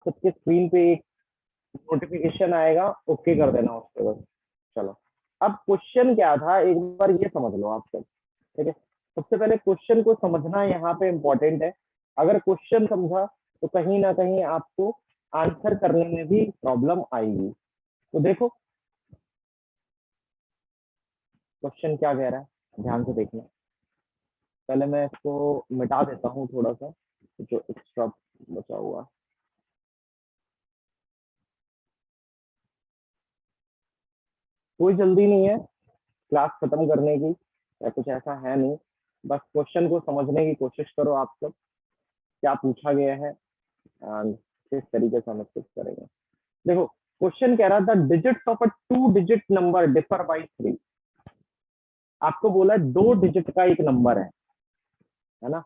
सबके स्क्रीन पे एक नोटिफिकेशन आएगा, ओके कर देना उस पर बस। चलो, अब क्वेश्चन क्या था एक बार ये समझ लो आप सब। ठीक है, सबसे पहले क्वेश्चन को समझना यहाँ पे इम्पोर्टेंट है। अगर क्वेश्चन समझा तो कहीं ना कहीं आपको आंसर करने में भी प्रॉब्लम आएगी। तो देखो क्वेश्चन क्या कह रहा है, ध्यान से देखना। पहले मैं इसको मिटा देता हूँ थोड़ा सा, जो एक्स्ट्रा बचा हुआ। कोई जल्दी नहीं है क्लास खत्म करने की, या कुछ ऐसा है नहीं। बस क्वेश्चन को समझने की कोशिश करो आप सब, क्या पूछा गया है एंड किस तरीके से हम इसको करेंगे। देखो क्वेश्चन कह रहा था digits of a 2 digit number differ by 3। आपको बोला 2 डिजिट का एक नंबर है ना।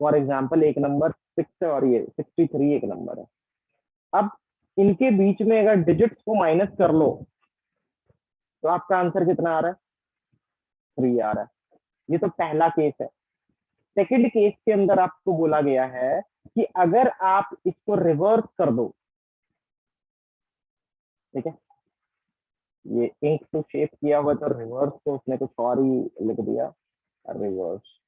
फॉर एग्जाम्पल एक नंबर 6 है और ये 63 एक नंबर है। अब इनके बीच में अगर डिजिट्स को माइनस कर लो तो आपका आंसर कितना आ रहा है, 3 आ रहा है। ये तो पहला केस है। सेकंड केस के अंदर आपको बोला गया है कि अगर आप इसको रिवर्स कर दो, ठीक है, ये इंक टू शेप किया हुआ तो रिवर्स, तो उसने कुछ और ही लिख दिया रिवर्स।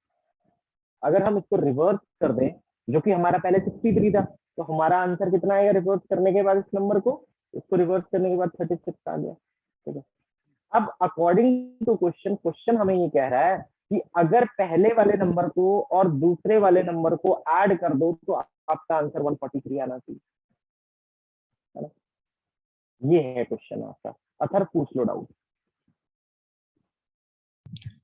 अगर हम इसको रिवर्स कर दें, जो कि हमारा पहले 63 था, तो हमारा आंसर कितना आएगा रिवर्स करने के बाद, इस नंबर को इसको रिवर्स करने के बाद 36 आ गया। ठीक है, अब अकॉर्डिंग टू क्वेश्चन, क्वेश्चन हमें ये कह रहा है कि अगर पहले वाले नंबर को और दूसरे वाले नंबर को ऐड कर दो तो आपका आंसर 143 आना चाहिए, है ना। ये है क्वेश्चन आपका। अथर पूछ लो डाउट।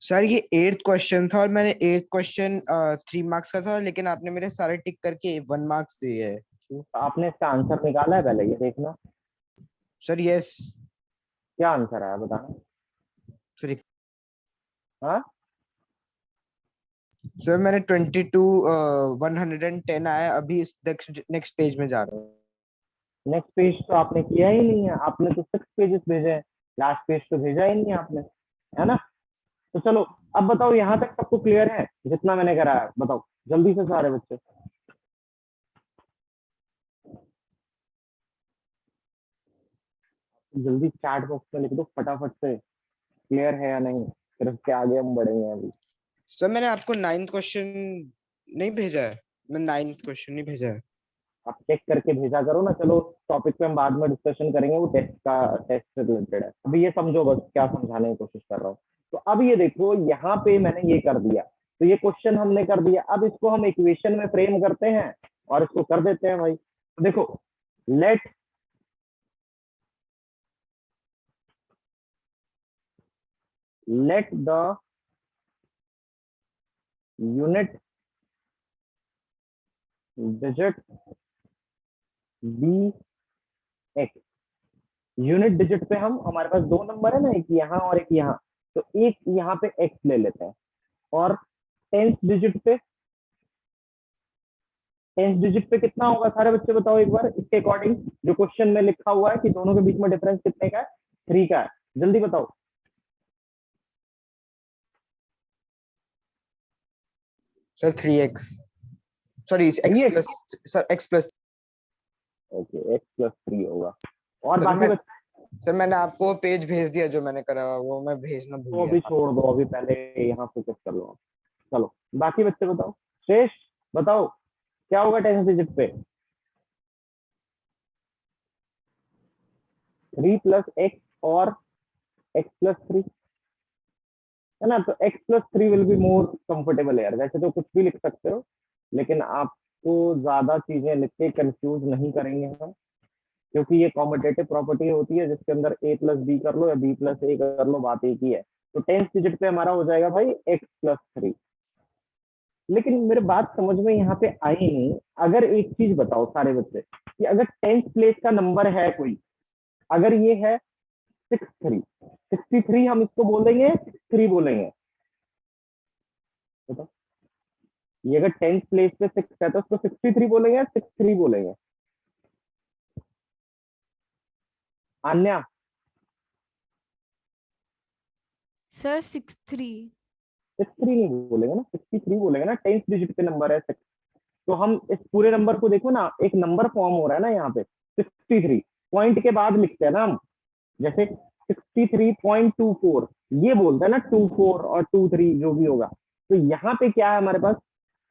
सर ये 8th क्वेश्चन था और मैंने 8th क्वेश्चन 3 मार्क्स का था, लेकिन आपने मेरे सारे टिक करके 1 मार्क्स दिए है। तो आपने इसका आंसर निकाला है, पहले ये देखना सर यस। क्या आंसर आया, बताना। सर हाँ, सर मैंने 22 110 आया, अभी नेक्स्ट नेक्स्ट पेज में जा रहा हूँ। नेक्स्ट पेज तो आपने किया ही नहीं है, आपने तो 6 पेजेस भेजे हैं, लास्ट पेज तो भेजा ही नहीं है आपने, है ना। तो चलो, अब बताओ यहाँ तक सबको क्लियर है जितना मैंने कराया, बताओ जल्दी से सारे बच्चे। जल्दी चैट बॉक्स में लिख दो फटाफट से, क्लियर है या नहीं, फिर उसके आगे हम बढ़ेंगे अभी। सर मैंने आपको 9th क्वेश्चन नहीं भेजा है, मैं 9th क्वेश्चन नहीं भेजा है। आप चेक करके भेजा करो ना। चलो टॉपिक पे हम बाद में डिस्कशन करेंगे, वो टेस्ट से रिलेटेड है। अभी ये समझो बस क्या समझाने की कोशिश कर रहा हूँ। तो अब ये देखो यहाँ पे मैंने ये कर दिया, तो ये क्वेश्चन हमने कर दिया। अब इसको हम इक्वेशन में फ्रेम करते हैं और इसको कर देते हैं भाई। तो देखो, let let the unit digit be X. Unit digit पे हम, हमारे पास दो नंबर है ना, एक यहाँ और एक यहाँ, तो एक यहाँ पे एक्स ले लेते हैं। और टेंथ डिजिट पे, टेंथ डिजिट पे कितना होगा सारे बच्चे बताओ एक बार, इसके अकॉर्डिंग जो क्वेश्चन में लिखा हुआ है कि दोनों के बीच में डिफरेंस कितने का है, 3 का है। जल्दी बताओ। Sir 3x, sorry three x x plus, sir x plus. Okay, x plus 3 होगा। और सर बाकी मैं बच्चे, सर मैंने आपको पेज भेज दिया जो मैंने करा हुआ, वो मैं भेजना भूल तो गया अभी था। छोड़ दो, अभी पहले यहाँ फोकस कर लो आप। चलो बाकी बच्चे बताओ। श्रेष्ठ बताओ क्या होगा टेंथ डिजिट पे, 3 + x और x + 3, है ना। तो x + 3 will be more comfortable यार, वैसे तो कुछ भी लिख सकते हो, लेकिन आपको ज्यादा चीजें लिख के कंफ्यूज नहीं करेंगे हम, क्योंकि ये कॉम्पिटेटिव प्रॉपर्टी होती है जिसके अंदर a + b कर लो या b + a कर लो, बात एक ही है। तो टेंथ डिजिट पे हमारा हो जाएगा भाई x + 3। लेकिन मेरे बात समझ में यहाँ पे आई नहीं। अगर एक चीज बताओ सारे बच्चे, कि अगर टेंथ प्लेस का नंबर है कोई, अगर ये है 63, हम इसको बोलेंगे 3 बोलेंगे, बताओ। ये अगर टेंथ प्लेस पे 6 है तो उसको 63 बोलेंगे, 63 बोलेंगे। अन्य सर 63। 63 नहीं बोलेंगे ना, 63 बोलेंगे ना, टेंथ डिजिट पे नंबर है 6। तो हम इस पूरे नंबर को देखो ना, एक नंबर फॉर्म हो रहा है ना यहाँ पे 63, पॉइंट के बाद लिखते हैं ना हम, जैसे 63.24, ये बोलते हैं ना 24 और 23 जो भी होगा। तो यहाँ पे क्या है हमारे पास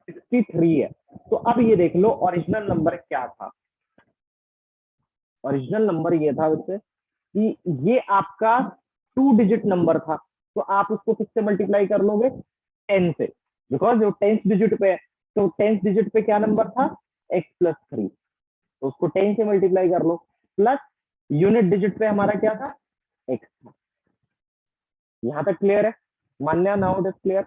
63 है। तो अब ये देख लो ओरिजिनल नंबर क्या था। ओरिजिनल नंबर ये था बच्चे कि ये आपका 2 डिजिट नंबर था, तो आप उसको किससे मल्टीप्लाई कर लोगे, 10 से, बिकॉज जो 10th डिजिट पे है। तो 10th डिजिट पे क्या नंबर था, x+3, तो उसको 10 से मल्टीप्लाई कर लो, प्लस यूनिट डिजिट पे हमारा क्या था, x था। यहाँ तक क्लियर है मान्या, नाउ इट इज क्लियर,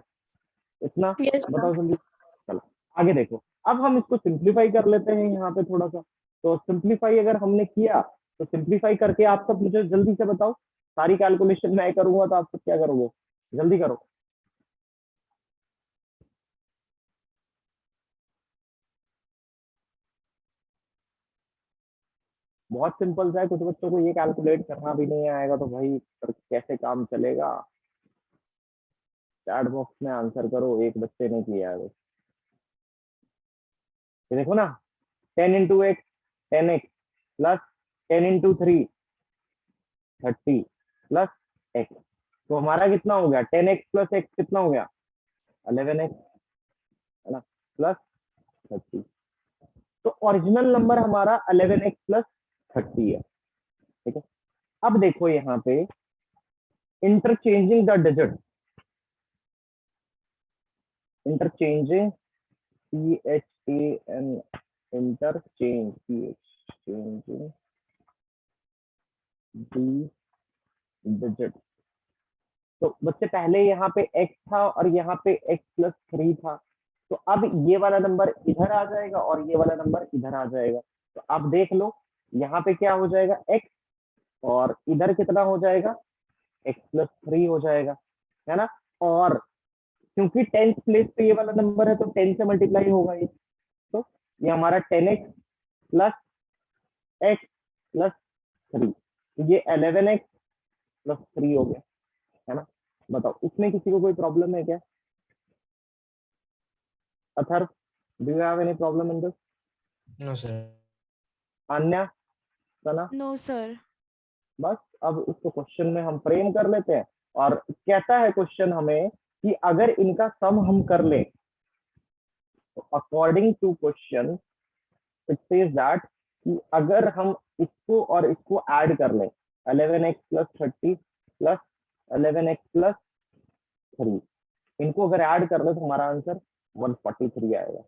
इतना Yes, sir. बताओ जल्दी। चलो आगे देखो, अब हम इसको सिंप्लीफाई कर लेते हैं यहाँ पे थोड़ा सा। तो सिंप्लीफाई अगर हमने किया, तो सिंप्लीफाई करके आप सब मुझे जल्दी से बताओ, सारी कैलकुलेशन मैं करूंगा तो आप सब क्या करोगे, जल्दी करो। बहुत सिंपल सा है, कुछ बच्चों को ये कैलकुलेट करना भी नहीं आएगा, तो भाई फिर कैसे काम चलेगा। चैट बॉक्स में आंसर करो, एक बच्चे ने किया है बस। ये देखो ना, 10 × x 10x plus 10 × 3 30 plus x, तो हमारा कितना हो गया, 10x प्लस x कितना हो गया, 11x, है ना, प्लस 30। तो ओरिजिनल नंबर हमारा 11x प्लस 30 है, ठीक है। अब देखो यहाँ पे interchanging the digit, interchanging CHAN, interchange changing the digit. तो बच्चे पहले यहाँ पे x था और यहाँ पे x+3 था, तो अब ये वाला नंबर इधर आ जाएगा और ये वाला नंबर इधर आ जाएगा। तो अब देख लो यहाँ पे क्या हो जाएगा, x, और इधर कितना हो जाएगा, x+3 हो जाएगा, है ना। और क्योंकि 10th प्लेस पे ये वाला नंबर है, तो 10 से मल्टीप्लाई होगा ये, तो ये हमारा 10x प्लस x+3, तो ये 11x+3 हो गया, है ना। बताओ इसमें किसी को कोई प्रॉब्लम है क्या, Atharva, do you have any problem in this, no sir. Anya, Sana. No, sir. बस अब इसको क्वेश्चन में हम फ्रेम कर लेते हैं, और कहता है क्वेश्चन हमें कि अगर इनका सम हम कर लें, तो according to question it says that कि अगर हम इसको और इसको ऐड कर लें, 11x प्लस 30 प्लस 11x+3, इनको अगर ऐड कर ले तो हमारा आंसर 143 आएगा।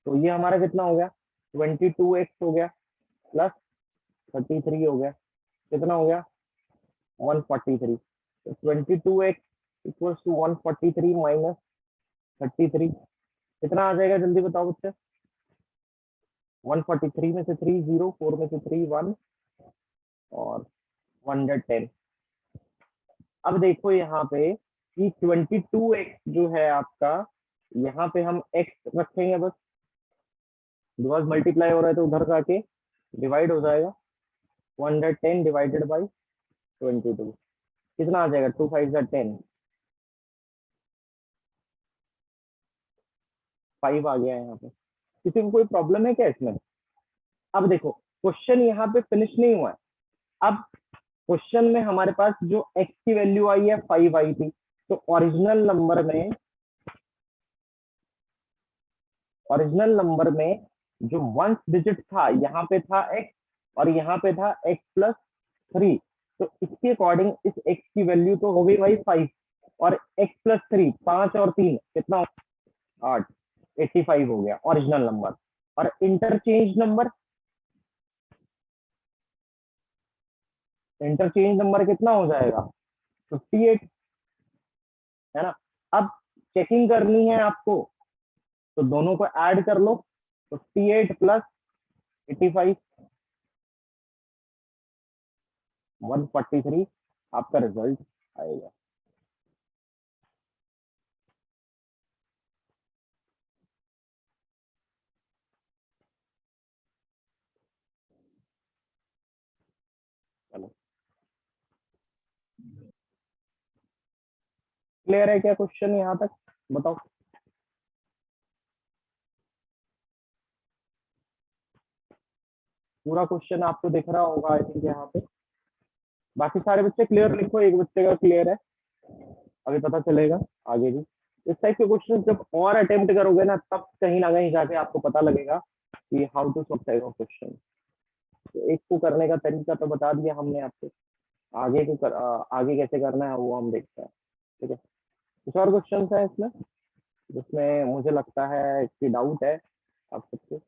तो ये हमारा कितना हो गया, 22x हो गया प्लस 33 हो गया, कितना हो गया, 143। तो 22x इक्वल्स टू 143 माइनस 33, कितना आ जाएगा जल्दी बताओ बच्चे। 143 में से 3 0, 4 में से 3 1, और 110। अब देखो यहाँ पे कि 22x जो है आपका, यहाँ पे हम x रखेंगे बस, बिकॉज मल्टीप्लाई हो रहा है तो उधर जाके डिवाइड हो जाएगा, 110 डिवाइडेड बाई 22, कितना आ जाएगा, 2 5 10, 5 आ गया यहाँ पे। किसी को कोई प्रॉब्लम है क्या इसमें। अब देखो क्वेश्चन यहाँ पे फिनिश नहीं हुआ है। अब क्वेश्चन में हमारे पास जो x की वैल्यू आई है 5 आई थी, तो ओरिजिनल नंबर में जो 1st डिजिट था यहाँ पे था x, और यहाँ पे था x+3, तो इसके अकॉर्डिंग इस x की वैल्यू तो हो गई भाई 5, और x+3 5 और 3 कितना, 8, 85 हो गया ओरिजिनल नंबर। और इंटरचेंज नंबर कितना हो जाएगा, 58, है ना। अब चेकिंग करनी है आपको, तो दोनों को ऐड कर लो, 58 प्लस 85, 143 आपका रिजल्ट आएगा। चलो क्लियर है क्या क्वेश्चन यहाँ तक, बताओ। पूरा क्वेश्चन आपको दिख रहा होगा आई थिंक यहाँ पे। बाकी सारे बच्चे क्लियर लिखो, एक बच्चे का क्लियर है, अभी पता चलेगा आगे भी। इस टाइप के क्वेश्चन जब और अटेम्प्ट करोगे ना, तब कहीं ना कहीं जाके आपको पता लगेगा कि how to solve type of question. तो एक को करने का तरीका तो बता दिया हमने आपको, आगे कैसे करना है वो हम देखते हैं। ठीक है, कुछ और क्वेश्चन है इसमें जिसमें मुझे लगता है कि डाउट है आप सबके?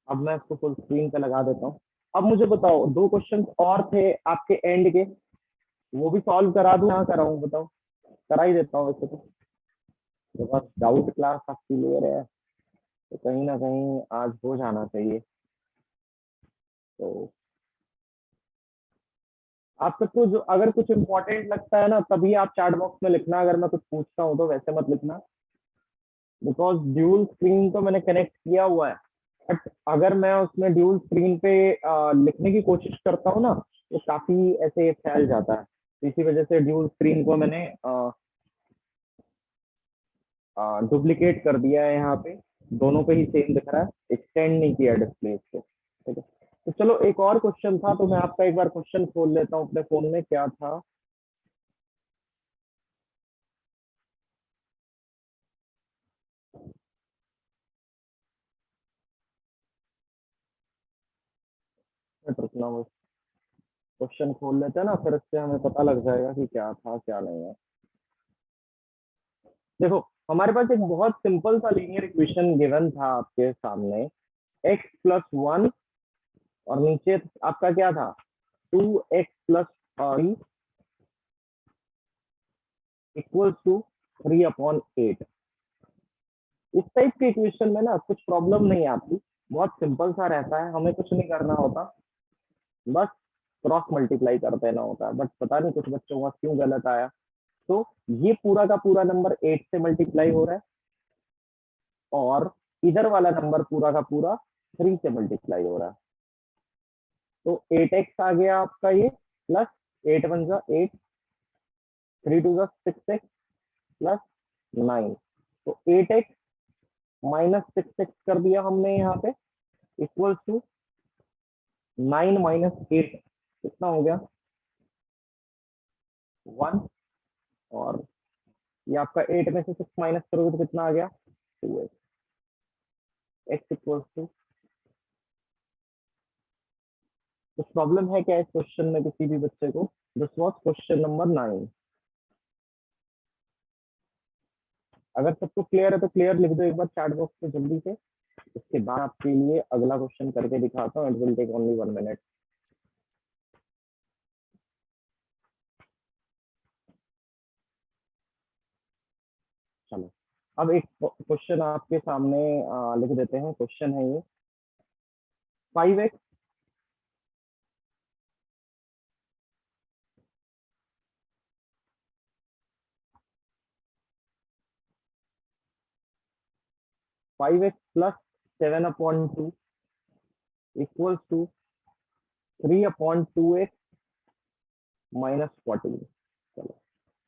अब मैं इसको फुल स्क्रीन पे लगा देता हूँ। अब मुझे बताओ, दो क्वेश्चन और थे आपके एंड के, वो भी सॉल्व करा दूं? हाँ कराऊं, बताओ। करा ही देता हूँ वैसे तो बस डाउट क्लास आप क्लियर है तो कहीं ना कहीं आज हो जाना चाहिए। तो आप सबको जो अगर कुछ इंपॉर्टेंट लगता है ना, तभी आप चैट बॉक्स में लिखना। अगर मैं कुछ पूछता हूँ तो वैसे मत लिखना, बिकॉज ड्यूल स्क्रीन तो मैंने कनेक्ट किया हुआ है, बट अगर मैं उसमें ड्यूल स्क्रीन पे लिखने की कोशिश करता हूँ ना, तो काफी ऐसे फैल जाता है। तो इसी वजह से ड्यूल स्क्रीन को मैंने डुप्लीकेट कर दिया है। यहाँ पे दोनों पे ही सेम दिख रहा है, एक्सटेंड नहीं किया डिस्प्ले इसको। ठीक है, तो चलो एक और क्वेश्चन था, तो मैं आपका एक बार क्वेश्चन खोल लेता हूँ अपने फोन में। क्या था? रुकना, वो क्वेश्चन खोल लेते हैं ना, फिर इससे हमें पता लग जाएगा कि क्या था क्या नहीं है। देखो, हमारे पास एक बहुत सिंपल सा लीनियर इक्वेशन गिवन था आपके सामने, x+1 और नीचे आपका क्या था, 2x+3 इक्वल्स टू 3/8। इस टाइप के इक्वेशन में ना कुछ प्रॉब्लम नहीं आती, बहुत सिंपल सा रहता है, हमें कुछ नहीं करना होता, बस क्रॉस मल्टीप्लाई कर देना होता है। बट पता नहीं कुछ बच्चों का क्यों गलत आया। तो ये पूरा का पूरा नंबर 8 से मल्टीप्लाई हो रहा है, और इधर वाला नंबर पूरा का पूरा 3 से मल्टीप्लाई हो रहा है। तो 8x आ गया आपका ये, प्लस 8 1 जा 8, 3 2 जा 6x प्लस 9। तो 8x माइनस 6x कर दिया हमने यहाँ पे, इक्वल्स टू 9 माइनस 8, कितना हो गया 1। और ये आपका 8 में से 6 माइनस करोगे तो कितना आ गया 2x। x इक्वल्स टू, कुछ प्रॉब्लम है क्या इस क्वेश्चन में किसी भी बच्चे को? This was question number 9। अगर सबको क्लियर है तो क्लियर लिख दो एक बार चैट बॉक्स में जल्दी से। इसके बाद आपके लिए अगला क्वेश्चन करके दिखाता हूँ, it will take only 1 minute. चलो, अब एक क्वेश्चन आपके सामने लिख देते हैं। क्वेश्चन है ये 5x 5x plus 7/2 equals to 3/2x minus 14। चलो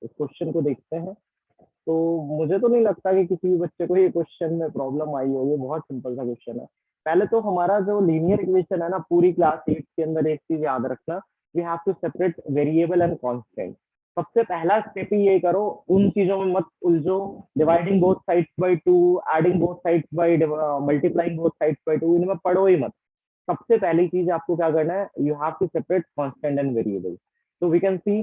इस क्वेश्चन को देखते हैं। तो मुझे तो नहीं लगता कि किसी भी बच्चे को ये क्वेश्चन में प्रॉब्लम आई होगी, बहुत सिंपल सा क्वेश्चन है। पहले तो हमारा जो लीनियर इक्वेशन है ना, पूरी क्लास 8 के अंदर एक चीज याद रखना, we have to separate variable and constant. सबसे पहला स्टेप ही ये करो, उन चीजों में मत उलझो, dividing both sides by 2, adding both sides by, multiplying both sides by 2, इनमें पढ़ो ही मत। सबसे पहली चीज आपको क्या करना है, you have to separate constant and variable. तो वी कैन सी,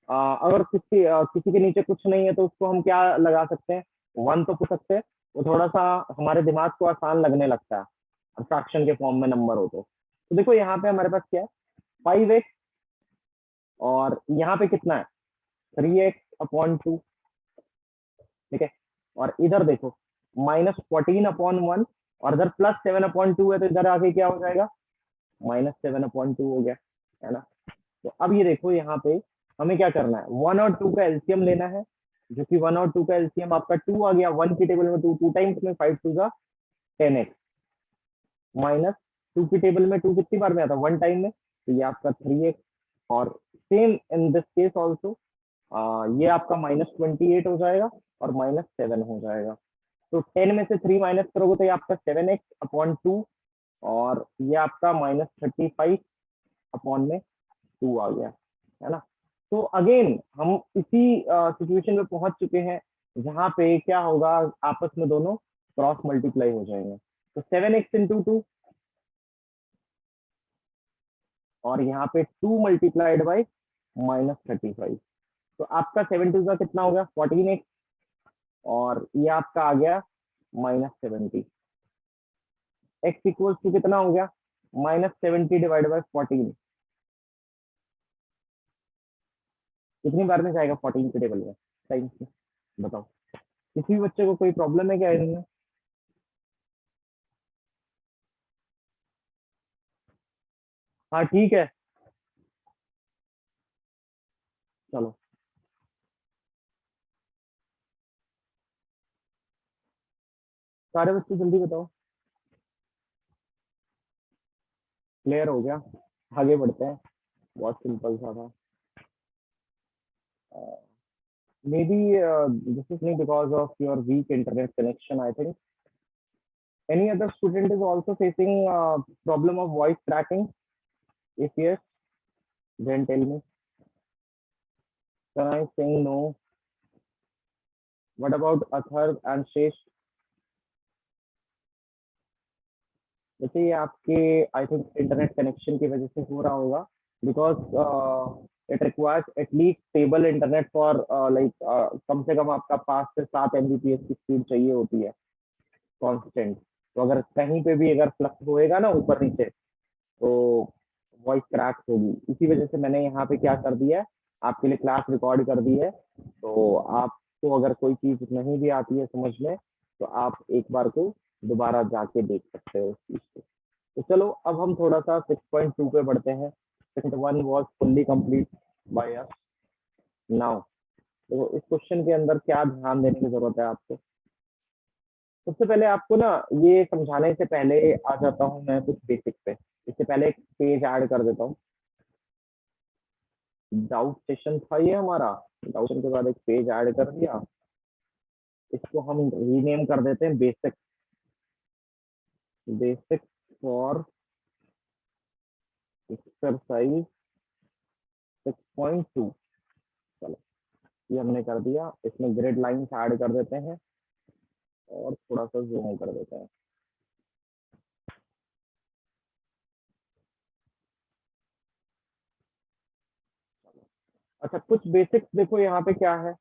अगर किसी के नीचे कुछ नहीं है तो उसको हम क्या लगा सकते हैं, 1 तो पूछ सकते हैं। वो थोड़ा सा हमारे दिमाग को आसान लगने लगता है, अब्स्ट्रक्शन के फॉर्म में नंबर हो तो देखो यहाँ पे हमारे पास क्या है, 5x, और यहाँ पे कितना है 3x/2। ठीक है, और इधर देखो -14/1, और इधर +7/2 है, तो इधर आके क्या हो जाएगा -7/2 हो गया, है ना। तो अब ये देखो यहाँ पे हमें क्या करना है, 1 और 2 का एलसीएम लेना है, जो कि 1 और 2 का एलसीएम आपका 2 आ गया। 1 की टेबल में 2 टाइम्स में 5 2 का 10x, माइनस 2 की टेबल में 2 कितनी बार में आता है 1 टाइम में, तो ये आपका 3x। और same in this case also, ये आपका -28 हो जाएगा, और -7 हो जाएगा। तो 10 में से 3 माइनस करोगे तो ये आपका 7x/2 और ये आपका -35/2 आ गया, है ना। तो अगेन हम इसी सिचुएशन में पहुंच चुके हैं जहां पे क्या होगा, आपस में दोनों क्रॉस मल्टीप्लाई हो जाएंगे। तो 7x/2 और यहाँ पे 2 मल्टीप्लाइड बाई -35। तो आपका 7 का कितना हो गया 14x और ये आपका आ गया -70। x इक्वल्स टू कितना हो गया -70 डिवाइड बाई 14। कितनी बार में जाएगा 14 के टेबल में टाइम से, बताओ। किसी भी बच्चे को कोई प्रॉब्लम है क्या इनमें? हाँ ठीक है, चलो सारे बच्चे जल्दी बताओ। क्लियर हो गया, आगे बढ़ते हैं। बहुत सिंपल सा था। maybe this is me because of your weak internet connection, I think. Any other student is also facing problem of voice cracking? If yes, then tell me. Can I saying no? What about Athar and Shesh? जैसे ये आपके I think internet connection की वजह से हो रहा होगा, because it requires at least stable internet for like कम से कम आपका 5 से 7 Mbps की स्पीड चाहिए होती है कांस्टेंट। तो अगर कहीं पे भी अगर फ्लक्स होएगा ना ऊपर नीचे तो वॉइस क्रैक होगी। इसी वजह से मैंने यहाँ पे क्या कर दिया है, आपके लिए क्लास रिकॉर्ड कर दी है। तो आपको अगर कोई चीज नहीं भी आती है समझ में तो आप एक बार को दोबारा जाके देख सकते हो उस चीज को। तो चलो अब हम थोड़ा सा 6.2 पे बढ़ते हैं। Second one was fully complete by us. Now तो इस क्वेश्चन के अंदर क्या ध्यान देने की जरूरत है आपको? सबसे पहले आपको ना ये समझाने से पहले आ जाता हूँ मैं कुछ बेसिक पे। इससे पहले एक पेज ऐड कर देता हूँ। डाउट सेशन था ये हमारा, डाउट सेशन के बाद एक पेज ऐड कर दिया। इसको हम रीनेम कर देते हैं बेसिक, बेसिक फॉर एक्सरसाइज 6.2। चलो ये हमने कर दिया। इसमें ग्रिड लाइंस ऐड कर देते हैं और थोड़ा सा जूम कर देते हैं। अच्छा कुछ बेसिक्स देखो यहाँ पे क्या है।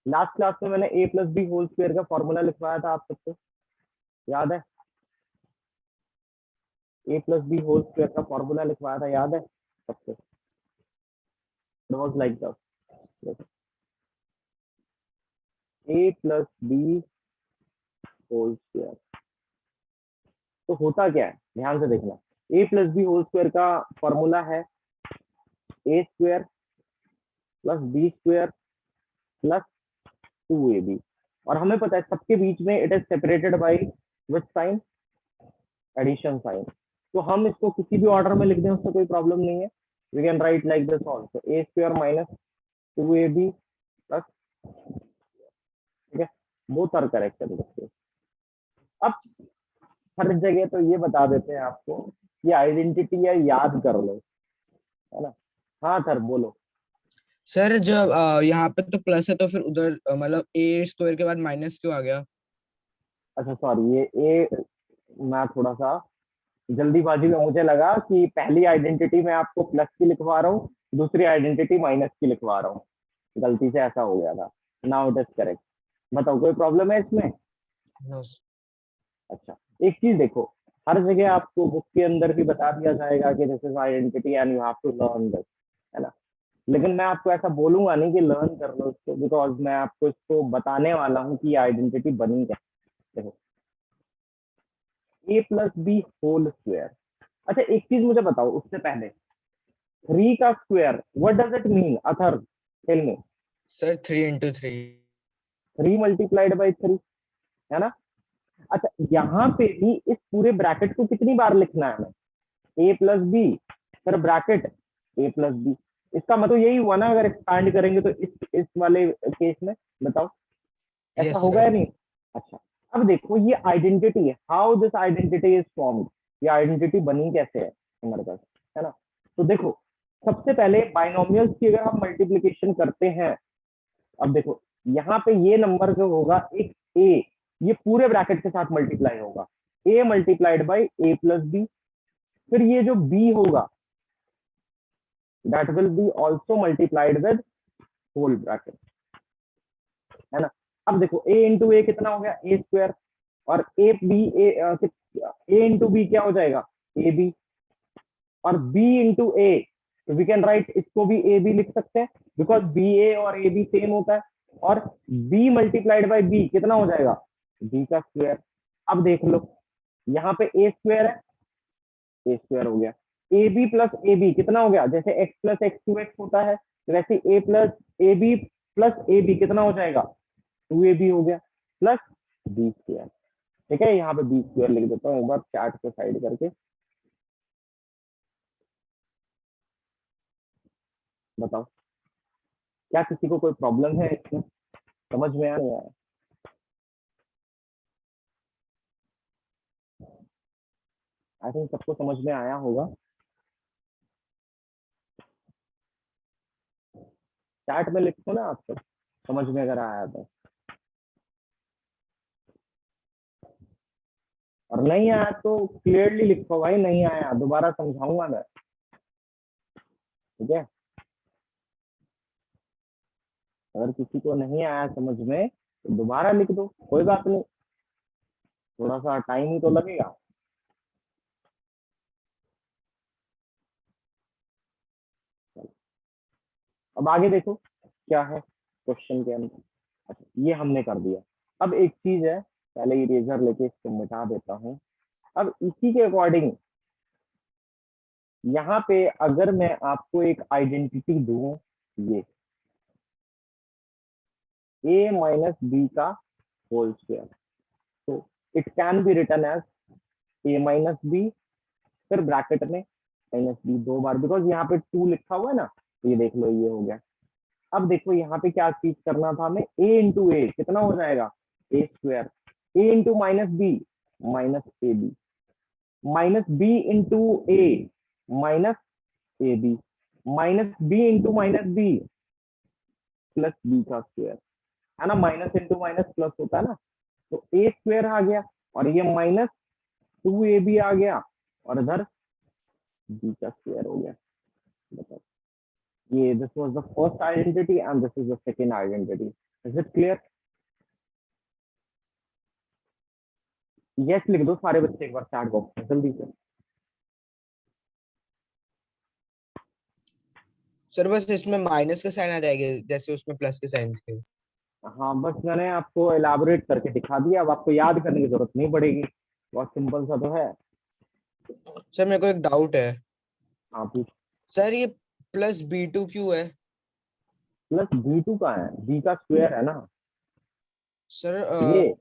लास्ट क्लास में मैंने a+b² का फॉर्मूला लिखवाया था आप सबको, याद है? a+b² का फॉर्मूला लिखवाया था, याद है सबको? It was like that, a+b² तो होता क्या है ध्यान से देखना। a+b² का फॉर्मूला है a² + b² + 2ab और हमें पता है सबके बीच में it is separated by which sign, addition sign. तो हम इसको किसी भी ऑर्डर में लिख दें उससे कोई प्रॉब्लम नहीं है। We can write like this also a² - 2ab plus, ठीक है, बोथ आर करेक्ट है। अब हर जगह तो ये बता देते हैं आपको कि आइडेंटिटी या याद कर लो, है ना। हाँ सर बोलो। सर जब यहाँ पे तो प्लस है तो फिर उधर मतलब a² के बाद माइनस क्यों आ गया? अच्छा सॉरी, ये ए मैं थोड़ा सा जल्दीबाजी में, मुझे लगा कि पहली आइडेंटिटी मैं आपको प्लस की लिखवा रहा हूँ, दूसरी आइडेंटिटी माइनस की लिखवा रहा हूँ। गलती से ऐसा हो गया था। Now it is correct. बताओ कोई प्रॉब्लम है इसमें? No. अच्छा एक चीज देखो, हर जगह आपको बुक के अंदर भी बता दिया जाएगा कि this is identity and you have to learn this, है ना। लेकिन मैं आपको ऐसा बोलूंगा नहीं कि लर्न कर लो इसको, बिकॉज मैं आपको इसको बताने वाला हूँ कि आइडेंटिटी बनी कैसे। देखो a+b²। अच्छा एक चीज मुझे बताओ उससे पहले, 3 का square what does it mean other, tell me. Sir 3 × 3। 3 multiplied by 3, है ना। अच्छा यहाँ पे भी इस पूरे ब्रैकेट को कितनी बार लिखना है हमें, a+b फिर ब्रैकेट a+b। इसका मतलब यही हुआ ना, अगर एक्सपांड करेंगे तो इस वाले केस में बताओ ऐसा यस होगा या सर। नहीं। अच्छा, अब देखो ये आइडेंटिटी है, how this identity is formed, ये आइडेंटिटी बनी कैसे है हमारे पास, है ना। तो देखो सबसे पहले बाइनोमियल्स की अगर हम मल्टीप्लीकेशन करते हैं, अब देखो यहाँ पे ये नंबर जो होगा एक ए, ये पूरे ब्रैकेट के साथ मल्टीप्लाई होगा, A multiplied by A plus B, फिर ये जो बी होगा that will be also multiplied with whole bracket, है ना। अब देखो ए इंटू ए कितना हो गया, ए स्क्वायर, और A B A into B क्या हो जाएगा, ए बी, और B into A, we can write इसको भी ए बी लिख सकते हैं, बिकॉज बी ए और ए बी सेम होता है, और बी मल्टीप्लाइड बाई बी कितना हो जाएगा, बी का स्क्वायर। अब देख लो यहाँ पे ए स्क्वायर है, ए स्क्वायर हो गया, A B plus A B कितना हो गया, जैसे X plus X two X होता है, तो वैसे A plus A B plus A B कितना हो जाएगा, टू ए बी हो गया, प्लस बी स्क्वायर। ठीक है, यहाँ पे बी स्क्वायर लिख देता हूँ एक बार चार्ट को साइड करके, बताओ क्या किसी को कोई प्रॉब्लम है इसमें, समझ में आ नहीं आया। आई थिंक सबको समझ में आया होगा, चैट में लिखो ना आप सब, समझ में अगर आया तो, और नहीं आया तो क्लियरली लिखो भाई, नहीं आया दोबारा समझाऊंगा मैं, ठीक है। अगर किसी को नहीं आया समझ में तो दोबारा लिख दो, कोई बात नहीं, थोड़ा सा टाइम ही तो लगेगा। अब आगे देखो क्या है क्वेश्चन के अंदर। अच्छा ये हमने कर दिया, अब एक चीज है, पहले इरेजर लेके इसको मिटा देता हूँ। अब इसी के अकॉर्डिंग यहाँ पे अगर मैं आपको एक आइडेंटिटी दूं, ये a माइनस बी का होल स्क्वायर, तो it can be written as a minus B, फिर ब्रैकेट में माइनस बी दो बार, बिकॉज यहाँ पे टू लिखा हुआ है ना, तो ये देख लो ये हो गया। अब देखो यहाँ पे क्या चीज करना था हमें, a इंटू ए कितना हो जाएगा, A square, A into minus B minus A B, minus B into A minus A B, minus B into minus B plus B का स्क्वायर, है ना, माइनस इंटू माइनस प्लस होता है ना, तो ए स्क्वायर आ गया, और ये माइनस टू ए बी आ गया, और इधर बी का स्क्वायर हो गया। बताओ ये this was the first identity and this is the second identity, is it clear. Yes लिख दो सारे बच्चे एक बार चैट बॉक्स में जल्दी से। सर बस इसमें माइनस का साइन आ जाएगा जैसे उसमें प्लस के साइन थे। हाँ बस मैंने आपको एलाबोरेट करके दिखा दिया, अब आपको याद करने की जरूरत नहीं पड़ेगी, बहुत सिंपल सा तो है। सर मेरे को एक डाउट है। हाँ पूछ। सर ये प्लस बी टू क्यों है? प्लस बी टू का है, बी का स्क्वायर है ना, सर ये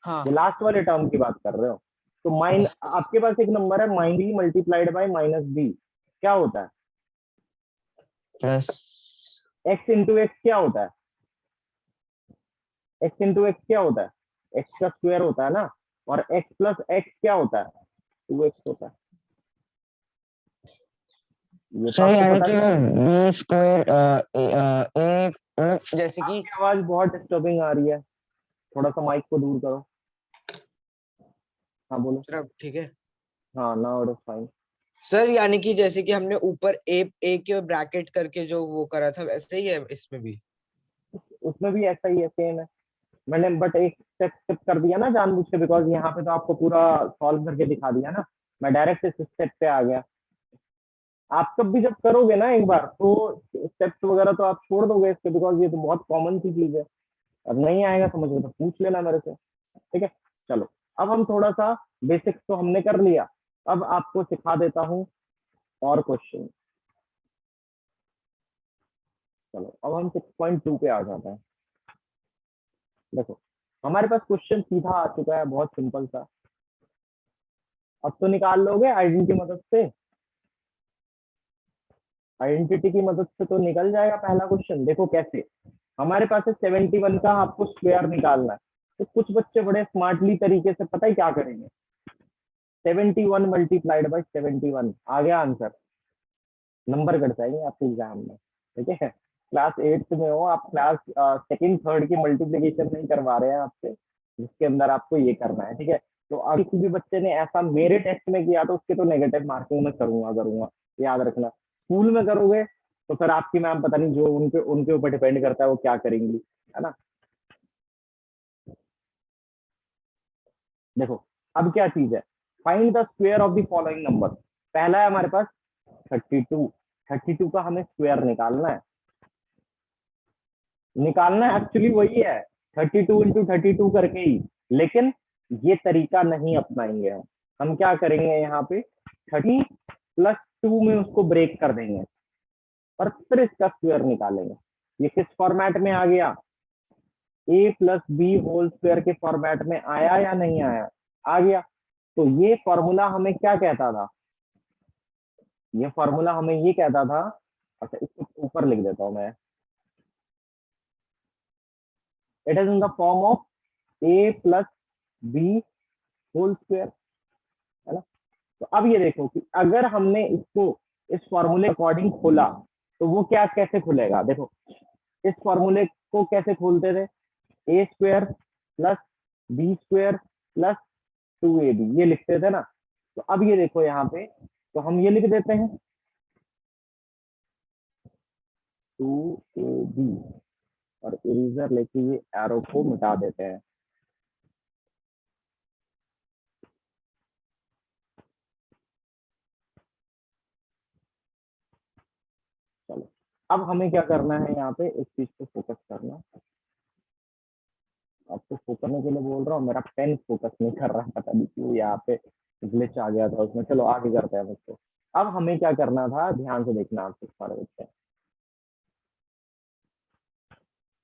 हाँ। ये लास्ट वाले टर्म की बात कर रहे हो, तो माइन आपके पास एक नंबर है minus B multiplied by minus B, क्या होता है, प्लस एक्स इंटू एक्स क्या होता है, एक्स इंटू एक्स क्या होता है, एक्स का स्क्वायर होता है ना, और एक्स प्लस एक्स क्या होता है, टू एक्स होता है, ये तो सर आपको यानी पता कि है। बी स्क्वायर एक जैसे कि आपकी आवाज बहुत डिस्टर्बिंग आ रही है, थोड़ा सा माइक को दूर करो। हाँ बोलो। सर अब ठीक है। हाँ now it is fine. Sir यानी कि जैसे कि हमने ऊपर ए के ब्रैकेट करके जो वो करा था वैसे ही है इसमें भी। उसमें भी ऐसा ही है, सेम है, मैंने बट एक स्टेप स्किप कर दिया ना जानबूझ के, बिकॉज यहाँ पे तो आपको पूरा सॉल्व करके दिखा दिया ना, मैं डायरेक्ट इस स्टेप पे आ गया। आप कब भी जब करोगे ना एक बार, तो स्टेप्स वगैरह तो आप छोड़ दोगे इसके, बिकॉज ये तो बहुत कॉमन सी चीज है, अब नहीं आएगा समझ में तो पूछ लेना मेरे से, ठीक है। चलो अब हम थोड़ा सा बेसिक्स तो हमने कर लिया, अब आपको सिखा देता हूँ और क्वेश्चन। चलो अब हम 6.2 पे आ जाते हैं। देखो हमारे पास क्वेश्चन सीधा आ चुका है, बहुत सिंपल सा, अब तो निकाल लोगे आइडेंटिटी की मदद से। आइडेंटिटी की मदद से तो निकल जाएगा पहला क्वेश्चन। देखो कैसे, हमारे पास है 71 का आपको स्क्वायर निकालना है। तो कुछ बच्चे बड़े स्मार्टली तरीके से पता है क्या करेंगे, 71 मल्टीप्लाइड बाई 71 आ गया आंसर, नंबर कट जाएंगे आपके एग्जाम में। ठीक है, क्लास 8th में हो आप, क्लास सेकंड थर्ड की मल्टीप्लीकेशन नहीं करवा रहे हैं आपसे, जिसके अंदर आपको ये करना है। ठीक है, तो अगर किसी भी बच्चे ने ऐसा मेरे टेस्ट में किया तो उसके तो नेगेटिव मार्किंग में करूंगा करूंगा, याद रखना। स्कूल में करोगे तो फिर आपकी मैम पता नहीं, जो उनके उनके ऊपर डिपेंड करता है वो क्या करेंगी, है ना। देखो अब क्या चीज है, find the square of the following number. पहला है हमारे पास 32, 32 का हमें स्क्वायर निकालना है। निकालना एक्चुअली वही है, 32 इंटू 32 करके ही, लेकिन ये तरीका नहीं अपनाएंगे हम क्या करेंगे यहाँ पे 30 + 2 में उसको ब्रेक कर देंगे और फिर इसका स्क्वायर निकालेंगे। ये किस फॉर्मेट में आ गया, a+b होल स्क्वायर के फॉर्मेट में आया या नहीं आया, आ गया। तो ये फॉर्मूला हमें क्या कहता था, ये फॉर्मूला हमें ये कहता था, अच्छा इसको ऊपर लिख देता हूँ मैं, it is in the form of a+b whole square, है ना। तो अब ये देखो कि अगर हमने इसको इस फॉर्मूले अकॉर्डिंग खोला तो वो क्या कैसे खुलेगा, देखो इस फॉर्मूले को कैसे खोलते थे, a² + b² + 2ab ये लिखते थे ना। तो अब ये देखो यहाँ पे, तो हम ये लिख देते हैं 2ab और इरेजर लेके ये एरो को मिटा देते हैं। चलो अब हमें क्या करना है, यहाँ पे इस चीज पे फोकस करना। आपको फोकस करने के लिए बोल रहा हूँ, मेरा पेन फोकस नहीं कर रहा, पता नहीं क्यों यहाँ पे ग्लिच आ गया था उसमें। चलो आगे करते हैं बच्चों। अब हमें क्या करना था, ध्यान से देखना आप सारे बच्चे।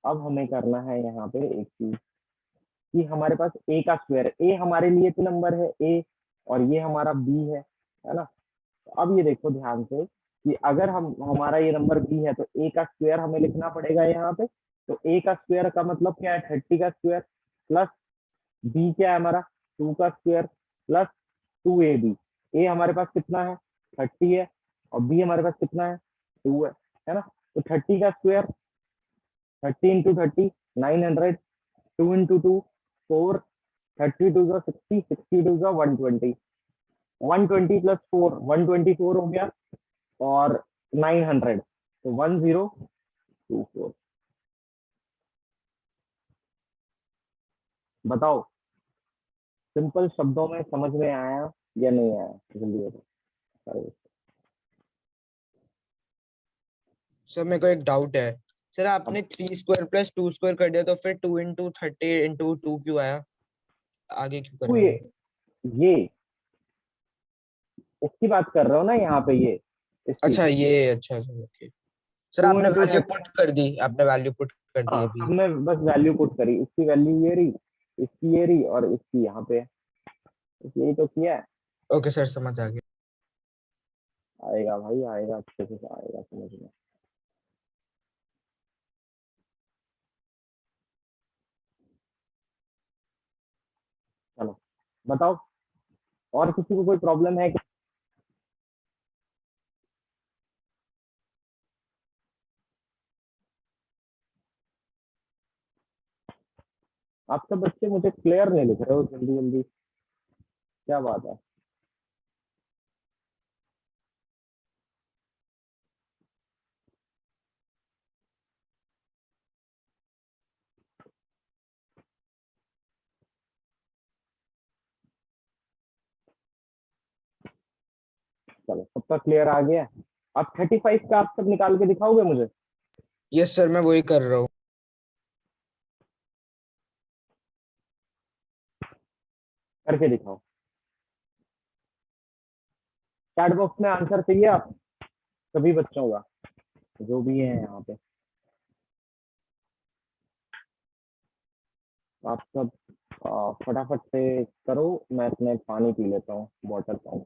अब हमें करना है यहाँ पे एक चीज कि हमारे पास ए का स्क्वायर, ए हमारे लिए तो नंबर है ए, और ये हमारा बी है ना। तो अब ये देखो ध्यान से कि अगर हम हमारा ये नंबर बी है तो ए का स्क्वायर हमें लिखना पड़ेगा यहाँ पे। तो ए का स्क्वायर का मतलब क्या है, 30 का स्क्वायर, प्लस बी क्या है हमारा 2 का स्क्वायर, +2ab। ए हमारे पास कितना है 30 है, और बी हमारे पास कितना है 2 है ना। तो 30 का स्क्वायर 30 इंटू 30 900, 2 इंटू 2 4, 32 का 60, 62 का 120, 120 + 4 124 हो गया, और 900 तो 1024। बताओ सिंपल शब्दों में समझ में आया या नहीं आया, जल्दी बताओ। सर मेरे को एक डाउट है। सर अब आपने 3² + 2² कर दिया तो फिर 2 इंटू 30 इंटू 2 क्यों आया, आगे क्यों तो करना है? ये इसकी बात कर रहे हो ना यहाँ पे, ये इसकी अच्छा ये, अच्छा सर ओके। सर 2 आपने इंटू वैल्यू 30। पुट कर दी, आपने वैल्यू पुट कर दी हाँ अभी। अब मैं बस वैल्यू पुट करी, इसकी वैल्यू ये रही, इसकी ये रही, और इसकी यहाँ पे, यही तो किया है। ओके सर समझ आ गया। आएगा भाई आएगा, अच्छे से आएगा समझ में। चलो बताओ, और किसी को कोई प्रॉब्लम है क्या? आप सब बच्चे मुझे क्लियर नहीं लिख रहे हो जल्दी जल्दी, क्या बात है। चलो सबका क्लियर आ गया। अब 35 का आप सब निकाल के दिखाओगे मुझे। यस सर मैं वही कर रहा हूँ। करके दिखाओ, चैट बॉक्स में आंसर चाहिए आप सभी बच्चों का, जो भी है यहाँ पे। आप सब फटाफट से करो, मैं अपने पानी पी लेता हूँ, बॉटल पानी।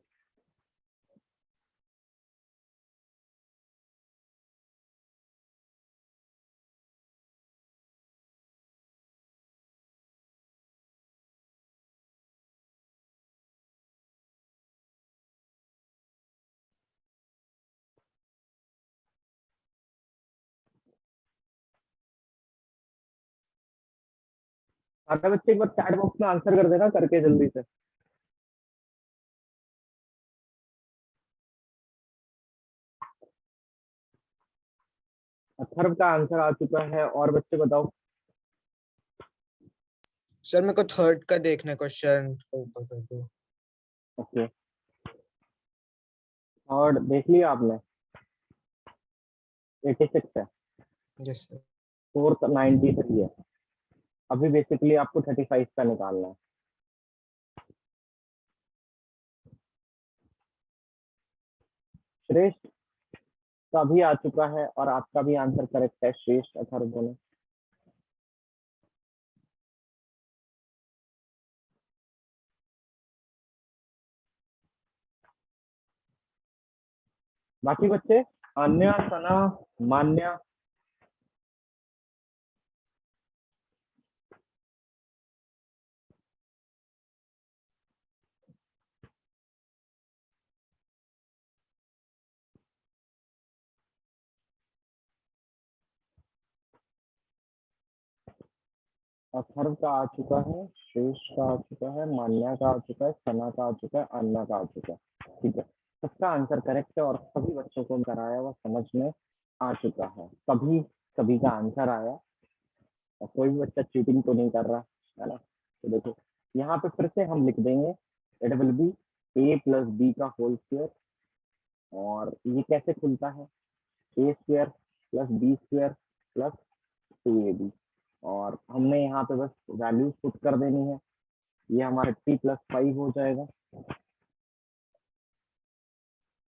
सारे बच्चे एक बार चैट बॉक्स में आंसर कर देना करके जल्दी से। अथर्व का आंसर आ चुका है, और बच्चे बताओ। सर मेरे को थर्ड का देखना है क्वेश्चन। ओके, और देख लिया आपने? 86 है, यस सर। फोर्थ 93 है। अभी बेसिकली आपको 35 का निकालना है। श्रेष्ठ का भी आ चुका है, और आपका भी आंसर करेक्ट है श्रेष्ठ, अथर्व दोनों। बाकी बच्चे अन्य, सना, मान्य, अथर्व का आ चुका है, श्रेष्ठ का आ चुका है, मान्या का आ चुका है, सना का आ चुका है, अन्ना का आ चुका है। ठीक है, सबका आंसर करेक्ट है, और सभी बच्चों को कराया हुआ समझ में आ चुका है। सभी सभी का आंसर आया, और कोई भी बच्चा चीटिंग तो नहीं कर रहा है ना। तो देखो, यहाँ पे फिर से हम लिख देंगे, it will be a plus B का होल स्क्वायर। और ये कैसे खुलता है? A square plus B square plus 2ab। और हमने यहाँ पे बस वैल्यूज पुट कर देनी है। ये हमारा 3+5 हो जाएगा,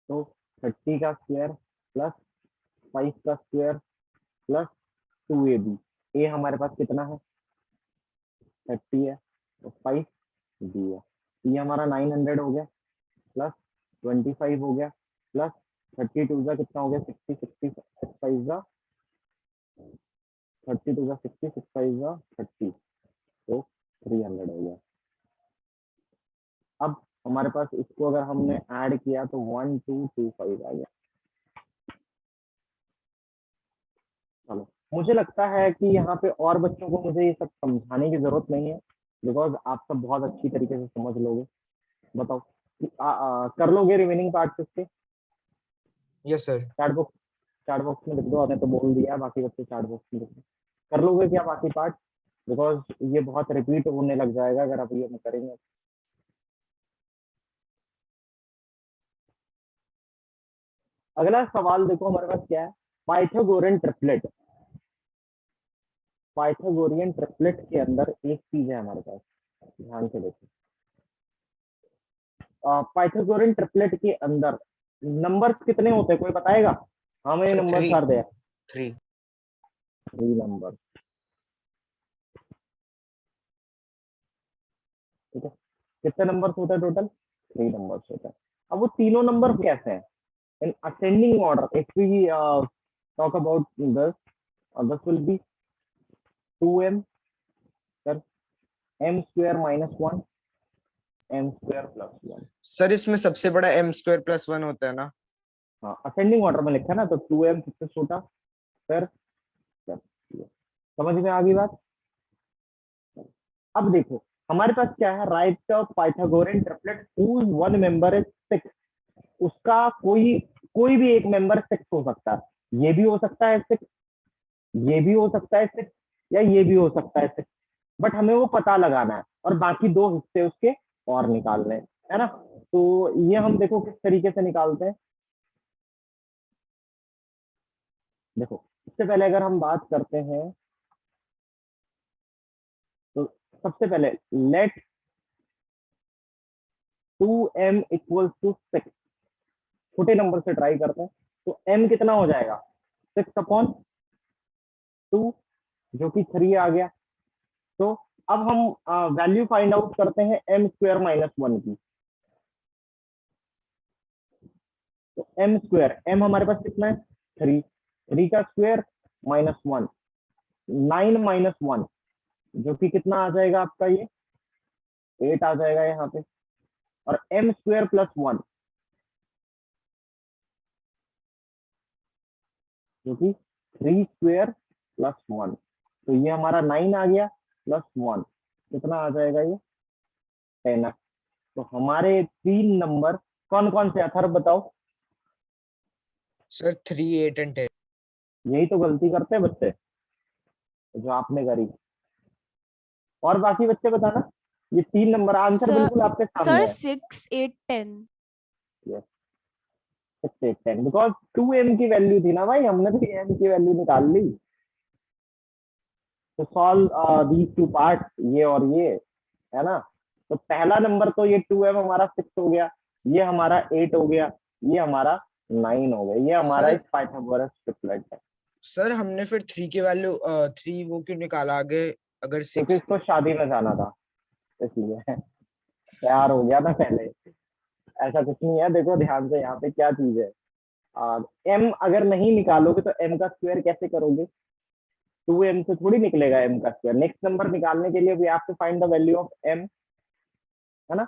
तो 30 का स्क्वायर प्लस 5 का स्क्वायर प्लस 2ab। ए हमारे पास कितना है? 30 है, तो 5 बी है। ये हमारा 900 हो गया, प्लस 25 हो गया, प्लस 32 का कितना हो गया? 60, 60 6 5 का 32 का 60, 6 5 का 30, तो 300 हो गया। अब हमारे पास इसको अगर हमने ऐड किया तो 1225 आ गया। चलो, मुझे लगता है कि यहाँ पे और बच्चों को मुझे ये सब समझाने की जरूरत नहीं है, बिकॉज आप सब बहुत अच्छी तरीके से समझ लोगे। बताओ, कर लोगे रिमेनिंग पार्ट इसके? Yes sir. चैट बॉक्स में लिख दो, आपने तो बोल दिया, बाकी बच्चे चैट बॉक्स में लिख दो। कर लोगे क्या बाकी पार्ट? बिकॉज ये बहुत रिपीट होने लग जाएगा अगर आप ये करेंगे। अगला सवाल देखो हमारे पास क्या है, पाइथागोरन ट्रिपलेट। पाइथागोरियन ट्रिपलेट के अंदर एक चीज है हमारे पास, ध्यान से देखो। पाइथागोरन ट्रिपलेट के अंदर नंबर्स कितने होते हैं, कोई बताएगा? हमें sir numbers three. Are there. 3। 3 number, ठीक है। कितने नंबर्स होते हैं टोटल? 3 नंबर्स होते हैं। अब वो तीनों नंबर कैसे हैं? In ascending order, if we talk about this, this will be 2m, sir, m square minus 1, m square plus 1। Sir इसमें सबसे बड़ा m² + 1 होता है ना? हाँ, असेंडिंग ऑर्डर में लिखा है ना, तो 2m सबसे छोटा, फिर समझ में आ गई बात? अब देखो, हमारे पास क्या है, right of Pythagorean triplet whose one member is 6। उसका कोई कोई भी एक मेंबर 6 हो सकता है। ये भी हो सकता है 6, ये भी हो सकता है 6, या ये भी हो सकता है 6। बट हमें वो पता लगाना है, और बाकी दो हिस्से उसके और निकालने हैं, है ना। तो ये हम देखो किस तरीके से निकालते हैं। देखो, इससे पहले अगर हम बात करते हैं, तो सबसे पहले लेट 2m इक्वल्स टू 6, छोटे नंबर से ट्राई करते हैं। तो m कितना हो जाएगा? 6/2, जो कि 3 आ गया। तो अब हम वैल्यू फाइंड आउट करते हैं m² - 1 की। तो m हमारे पास कितना है? 3, 3 का स्क्वायर -1, 9 - 1, जो कि कितना आ जाएगा आपका? ये 8 आ जाएगा यहाँ पे। और m² + 1, जो कि 3² + 1, तो ये हमारा 9 आ गया, +1। कितना आ जाएगा ये 10x। तो हमारे 3 नंबर कौन कौन से अथर बताओ। Sir 3, 8 and 10। यही तो गलती करते हैं बच्चे जो आपने करी। और बाकी बच्चे बताना, ये 3 नंबर आंसर सर बिल्कुल आपके सामने सर है। 6, 8, 10। यस 6, 8, 10 बिकॉज 2m की वैल्यू थी ना भाई, हमने तो m की वैल्यू निकाल ली। तो सॉल्व दीज टू पार्ट, ये और ये, है ना। तो पहला नंबर तो ये 2m हमारा 6 हो गया, ये हमारा 8 हो गया, ये हमारा 9 हो गया। ये हमारा सर एक पाइथागोरस ट्रिपलेट है। सर हमने फिर 3 की वैल्यू 3 वो क्यों निकाला आगे, अगर क्योंकि 6? इसको शादी में जाना था इसलिए तैयार हो गया था पहले। ऐसा कुछ नहीं है, देखो ध्यान से यहाँ पे क्या चीज है। m अगर नहीं निकालोगे तो m का स्क्वायर कैसे करोगे। 2m से थोड़ी निकलेगा m का स्क्वायर। नेक्स्ट नंबर निकालने के लिए we have to find the value of m, है ना,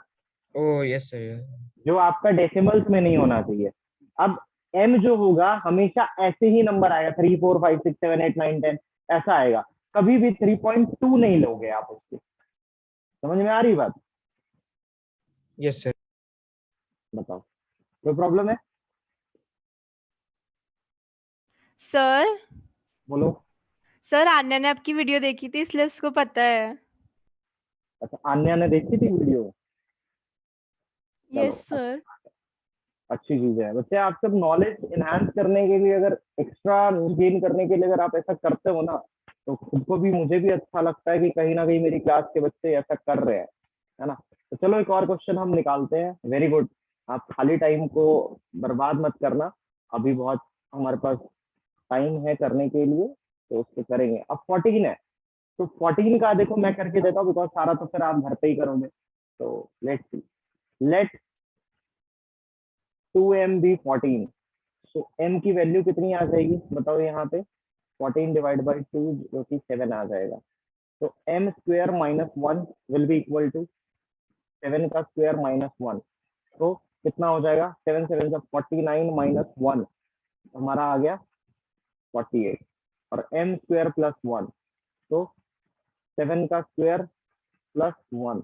ओह यस सर। जो आपका डेसिमल्स में नहीं होना चाहिए। अब m जो होगा हमेशा ऐसे ही नंबर आएगा, 3, 4, 5, 6, 7, 8, 9, 10 ऐसा आएगा। कभी भी 3.2 नहीं लोगे आप उसकी। समझ में आ रही बात। Yes sir. बताओ कोई प्रॉब्लम है। सर बोलो। सर आन्या ने आपकी वीडियो देखी थी इसलिए उसको पता है। अच्छा आन्या ने देखी थी वीडियो। यस चलो सर। अच्छी चीज है बच्चे। आप सब नॉलेज इनहांस करने के लिए, अगर एक्स्ट्रा गेन करने के लिए अगर आप ऐसा करते हो ना, तो खुद को भी मुझे भी अच्छा लगता है कि कहीं ना कहीं मेरी क्लास के बच्चे ऐसा कर रहे हैं, है ना। तो चलो एक और क्वेश्चन हम निकालते हैं। Very good. आप खाली टाइम को बर्बाद मत करना, अभी बहुत हमारे पास टाइम है करने के लिए, तो उसको करेंगे। अब 14 है, तो 14 का देखो मैं करके देता हूँ, बिकॉज सारा तो फिर आप घर पे ही करोगे। तो let's see, late 2m B 14। तो m की वैल्यू कितनी आ जाएगी बताओ यहाँ पे। 14 डिवाइड बाई 2 जो कि 7 आ जाएगा। तो m square minus 1 will be equal to 7 का स्क्वायर माइनस 1। तो कितना हो जाएगा, 7 7 का 49 माइनस 1 हमारा आ गया 48। और m स्क्वायर प्लस 1, तो 7 का स्क्वायर प्लस 1,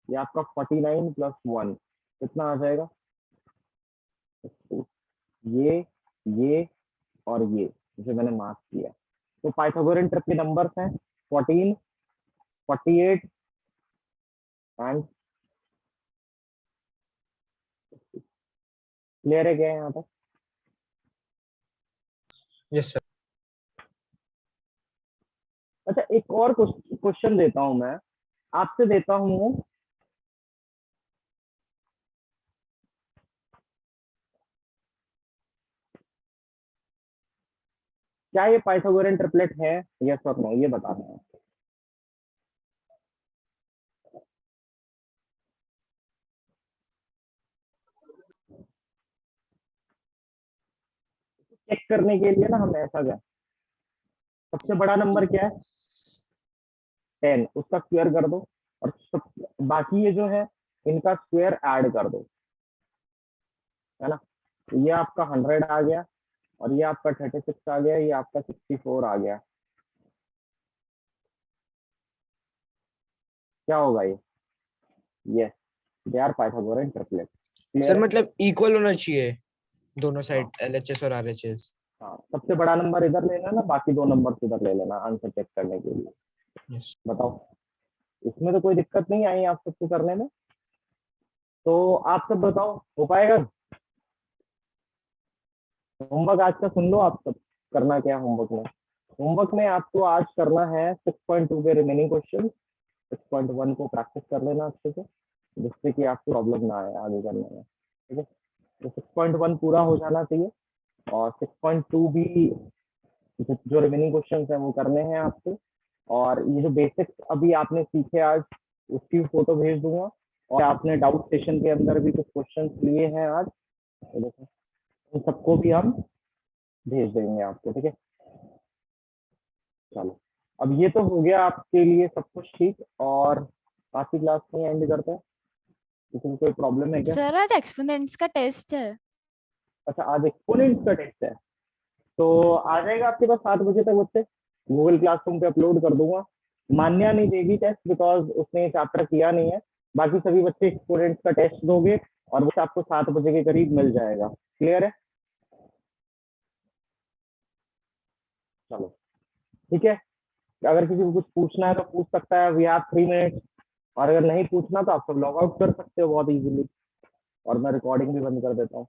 ये आपका 49 प्लस 1 कितना आ जाएगा। ये ये और ये जो मैंने मार्क किया। तो पाइथागोरन ट्रिप के नंबर्स हैं 14, 48 एंड। क्लियर है क्या यहाँ तक। Yes sir. अच्छा एक और क्वेश्चन देता हूँ मैं आपसे, देता हूँ। क्या ये पाइथागोरन ट्रिपलेट है, यस और नो, ये बताना है। चेक करने के लिए ना हम ऐसा करें, सबसे बड़ा नंबर क्या है 10, उसका स्क्वायर कर दो, और बाकी ये जो है इनका स्क्वायर ऐड कर दो, है ना। तो ये आपका 100 आ गया, और ये आपका 36 आ गया, ये आपका 64 आ गया। क्या होगा ये, yes they are Pythagorean triplet. Clear sir है। मतलब इक्वल होना चाहिए दोनों हाँ साइड, एलएचएस और आरएचएस। हाँ, सबसे बड़ा नंबर इधर ले लेना, बाकी 2 नंबर इधर ले लेना आंसर चेक करने के लिए। यस। बताओ, इसमें तो कोई दिक्कत नहीं आई आप सबको करने में। तो आप सब बताओ हो पाएगा। होमवर्क आज का सुन लो आप सब। करना क्या है होमवर्क में। होमवर्क में आपको आज करना है 6.2 के रिमेनिंग क्वेश्चन। 6.1 को प्रैक्टिस कर लेना अच्छे से, जिससे कि आपको प्रॉब्लम ना आए आगे करने में, ठीक है। तो 6.1 पूरा हो जाना चाहिए, और 6.2 भी जो रिमेनिंग क्वेश्चन है वो करने हैं आपको। और ये जो बेसिक्स अभी आपने सीखे आज, उसकी फोटो भेज दूंगा। और आपने डाउट सेशन के अंदर भी कुछ क्वेश्चन लिए हैं आज, तो देखो उन सबको भी हम भेज देंगे आपको, ठीक है। चलो अब ये तो हो गया आपके लिए सब कुछ ठीक। और बाकी क्लास में एंड करते हैं। किसी को कोई प्रॉब्लम है क्या। सर आज एक्सपोनेंट्स का टेस्ट है। अच्छा आज एक्सपोनेंट्स का टेस्ट है, तो आ जाएगा आपके पास 7 बजे तक बच्चे। गूगल क्लासरूम पे अपलोड कर दूंगा, मान्या नहीं देगी टेस्ट बिकॉज उसने ये चैप्टर किया नहीं है। बाकी सभी बच्चे स्टूडेंट्स का टेस्ट दोगे और वो आपको 7 बजे के करीब मिल जाएगा। क्लियर है? चलो ठीक है। अगर किसी को कुछ पूछना है तो पूछ सकता है। We have 3 minutes. और अगर नहीं पूछना तो आप सब लॉग आउट कर सकते हो बहुत इजीली। और मैं रिकॉर्डिंग भी बंद कर देता हूँ।